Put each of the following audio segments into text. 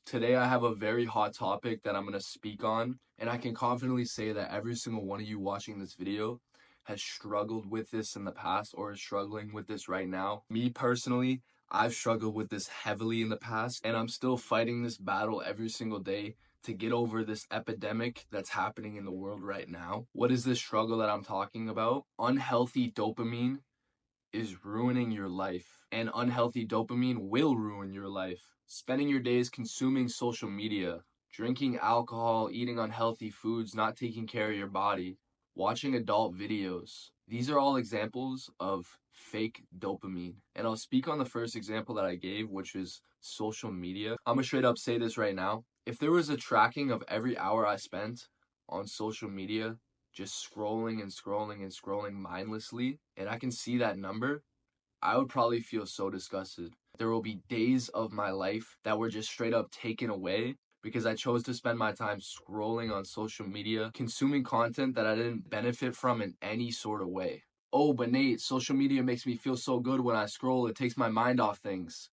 Today I have a very hot topic that I'm going to speak on, and I can confidently say that every single one of you watching this video has struggled with this in the past or is struggling with this right now. Me personally, I've struggled with this heavily in the past, and I'm still fighting this battle every single day to get over this epidemic that's happening in the world right now. What is this struggle that I'm talking about? Unhealthy dopamine is ruining your life, and unhealthy dopamine will ruin your life. Spending your days consuming social media, drinking alcohol, eating unhealthy foods, not taking care of your body, watching adult videos. These are all examples of fake dopamine. And I'll speak on the first example that I gave, which is social media. I'm gonna straight up say this right now. If there was a tracking of every hour I spent on social media, just scrolling and scrolling and scrolling mindlessly, and I can see that number, I would probably feel so disgusted. There will be days of my life that were just straight up taken away because I chose to spend my time scrolling on social media, consuming content that I didn't benefit from in any sort of way. Oh, but Nate, social media makes me feel so good when I scroll. It takes my mind off things.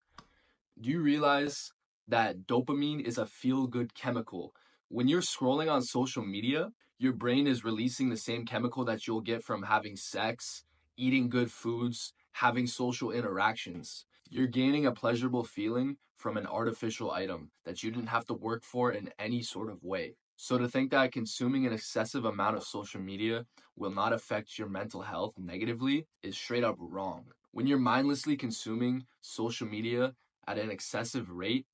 Do you realize that dopamine is a feel-good chemical? When you're scrolling on social media, your brain is releasing the same chemical that you'll get from having sex, eating good foods, having social interactions. You're gaining a pleasurable feeling from an artificial item that you didn't have to work for in any sort of way. So to think that consuming an excessive amount of social media will not affect your mental health negatively is straight up wrong. When you're mindlessly consuming social media at an excessive rate,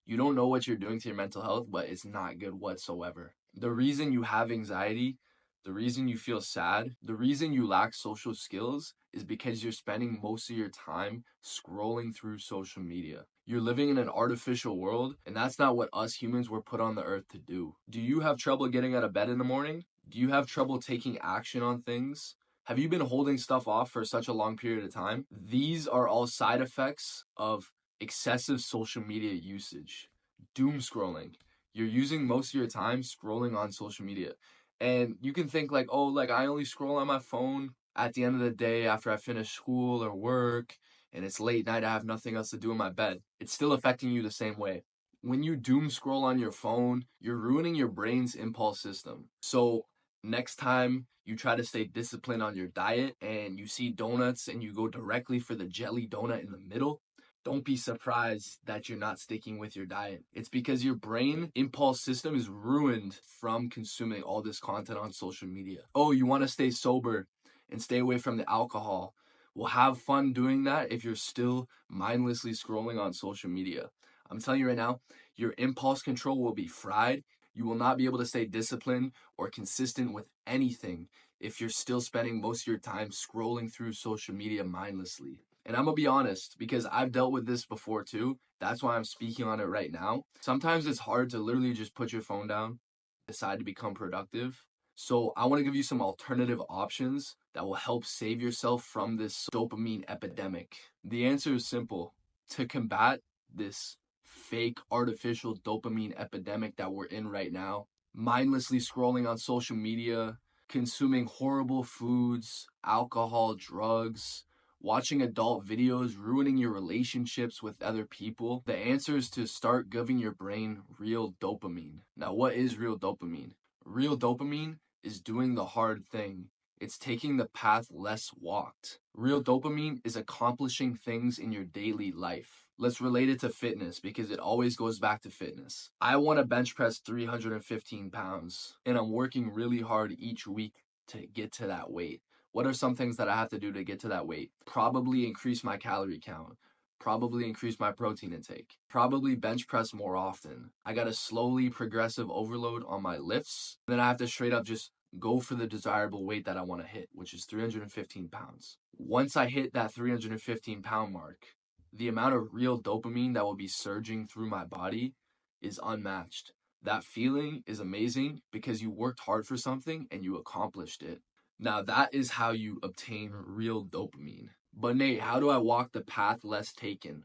you don't know what you're doing to your mental health, but it's not good whatsoever. The reason you have anxiety, the reason you feel sad, the reason you lack social skills is because you're spending most of your time scrolling through social media. You're living in an artificial world, and that's not what us humans were put on the earth to do. Do you have trouble getting out of bed in the morning? Do you have trouble taking action on things? Have you been holding stuff off for such a long period of time? These are all side effects of excessive social media usage. Doom scrolling. You're using most of your time scrolling on social media. And you can think like, oh, like I only scroll on my phone at the end of the day after I finish school or work and it's late night, I have nothing else to do in my bed. It's still affecting you the same way. When you doom scroll on your phone, you're ruining your brain's impulse system. So next time you try to stay disciplined on your diet and you see donuts and you go directly for the jelly donut in the middle, don't be surprised that you're not sticking with your diet. It's because your brain impulse system is ruined from consuming all this content on social media. Oh, you want to stay sober and stay away from the alcohol. Well, have fun doing that if you're still mindlessly scrolling on social media. I'm telling you right now, your impulse control will be fried. You will not be able to stay disciplined or consistent with anything if you're still spending most of your time scrolling through social media mindlessly. And I'm gonna be honest, because I've dealt with this before too. That's why I'm speaking on it right now. Sometimes it's hard to literally just put your phone down, decide to become productive. So I want to give you some alternative options that will help save yourself from this dopamine epidemic. The answer is simple. To combat this fake artificial dopamine epidemic that we're in right now, mindlessly scrolling on social media, consuming horrible foods, alcohol, drugs, watching adult videos, ruining your relationships with other people. The answer is to start giving your brain real dopamine. Now, what is real dopamine? Real dopamine is doing the hard thing. It's taking the path less walked. Real dopamine is accomplishing things in your daily life. Let's relate it to fitness because it always goes back to fitness. I want to bench press 315 pounds, and I'm working really hard each week to get to that weight. What are some things that I have to do to get to that weight? Probably increase my calorie count. Probably increase my protein intake. Probably bench press more often. I got a slowly progressive overload on my lifts. Then I have to straight up just go for the desirable weight that I want to hit, which is 315 pounds. Once I hit that 315 pound mark, the amount of real dopamine that will be surging through my body is unmatched. That feeling is amazing because you worked hard for something and you accomplished it. Now, that is how you obtain real dopamine. But Nate, how do I walk the path less taken?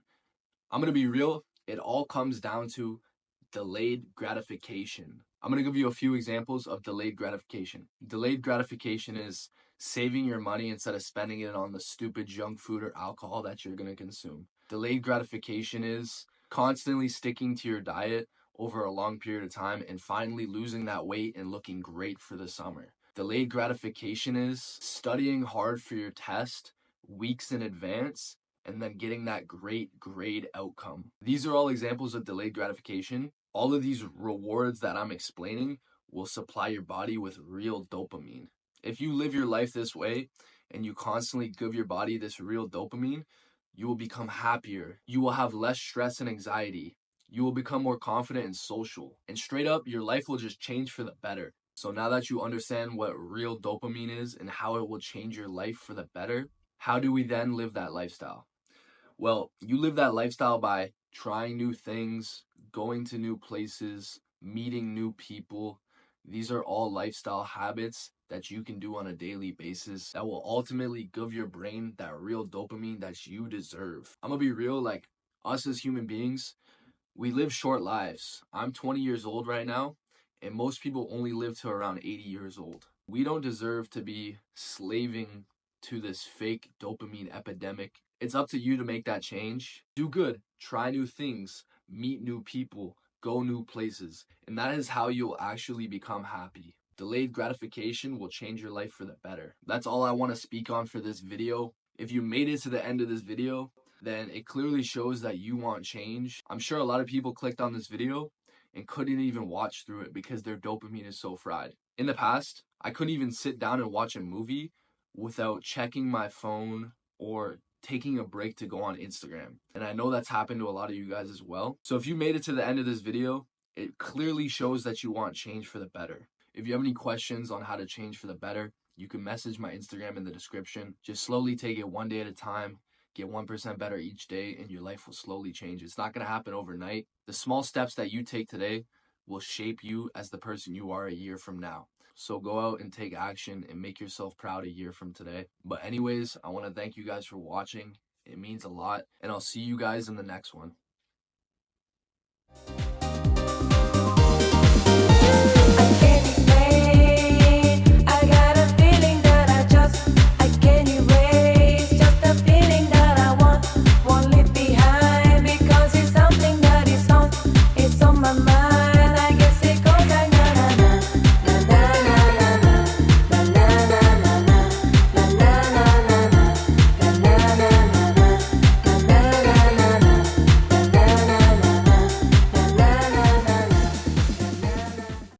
I'm going to be real. It all comes down to delayed gratification. I'm going to give you a few examples of delayed gratification. Delayed gratification is saving your money instead of spending it on the stupid junk food or alcohol that you're going to consume. Delayed gratification is constantly sticking to your diet over a long period of time, and finally losing that weight and looking great for the summer. Delayed gratification is studying hard for your test weeks in advance and then getting that great grade outcome. These are all examples of delayed gratification. All of these rewards that I'm explaining will supply your body with real dopamine. If you live your life this way and you constantly give your body this real dopamine, you will become happier. You will have less stress and anxiety. You will become more confident and social. And straight up, your life will just change for the better. So now that you understand what real dopamine is and how it will change your life for the better, how do we then live that lifestyle? Well, you live that lifestyle by trying new things, going to new places, meeting new people. These are all lifestyle habits that you can do on a daily basis that will ultimately give your brain that real dopamine that you deserve. I'm gonna be real, like, us as human beings, we live short lives. I'm 20 years old right now, and most people only live to around 80 years old. We don't deserve to be slaving to this fake dopamine epidemic. It's up to you to make that change. Do good, try new things, meet new people, go new places, and that is how you'll actually become happy. Delayed gratification will change your life for the better. That's all I want to speak on for this video. If you made it to the end of this video, then it clearly shows that you want change. I'm sure a lot of people clicked on this video and couldn't even watch through it because their dopamine is so fried. In the past, I couldn't even sit down and watch a movie without checking my phone or taking a break to go on Instagram. And I know that's happened to a lot of you guys as well. So if you made it to the end of this video, it clearly shows that you want change for the better. If you have any questions on how to change for the better, you can message my Instagram in the description. Just slowly take it one day at a time. Get 1% better each day, and your life will slowly change. It's not going to happen overnight. The small steps that you take today will shape you as the person you are a year from now. So go out and take action and make yourself proud a year from today. But anyways, I want to thank you guys for watching. It means a lot, and I'll see you guys in the next one.